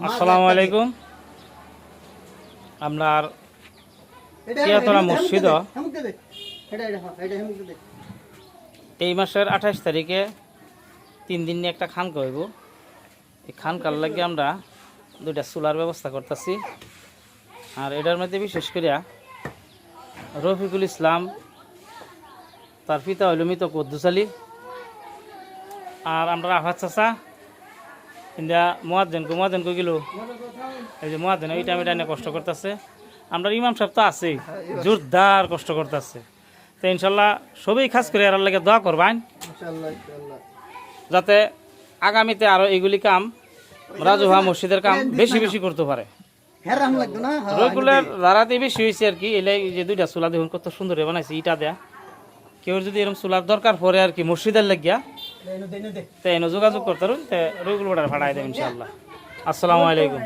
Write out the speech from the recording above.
আসসালামু আলাইকুম। আপনার তিয়াতলা মসজিদ এই মাসের 28 তারিখে 3 দিন নিয়ে একটা খানকা হইব। এই খানকার লাগে আমরা 2টা চুলার ব্যবস্থা করতেছি। আর এটার মধ্যে বিশেষ করিয়া রফিকুল ইসলাম, তার পিতা হইল মৃত কুদ্দুস আলী, আর আমরা আফাজ চাচা ইন্দা মোয়াজ্জেন গেল। এই যে মোয়াজ্জেন এই টাইমে টাইমে কষ্ট করতেছে। আমরা ইমাম সাহেব তো আছেই, জোরদার কষ্ট করতেছে। তো ইনশাল্লাহ সবই খাস করে এর লাগে দোয়া করবেন, যাতে আগামীতে আরো এইগুলি কাম রাজুহা মসজিদের কাম বেশি বেশি করতে পারে। রফিকুলের ধারাতে বেশি হয়েছে আর কি। এলাই যে 2টা চুলা দেখুন কত সুন্দর বানাইছে, ইটা দেয়া। কেউ যদি এরকম চুলার দরকার পড়ে আর কি মসজিদের লাগিয়া, তো যোগাযোগ করতে পারুন, রফিকুল ভাড়ায় দেবেন ইনশাল্লাহ। আসসালামু আলাইকুম।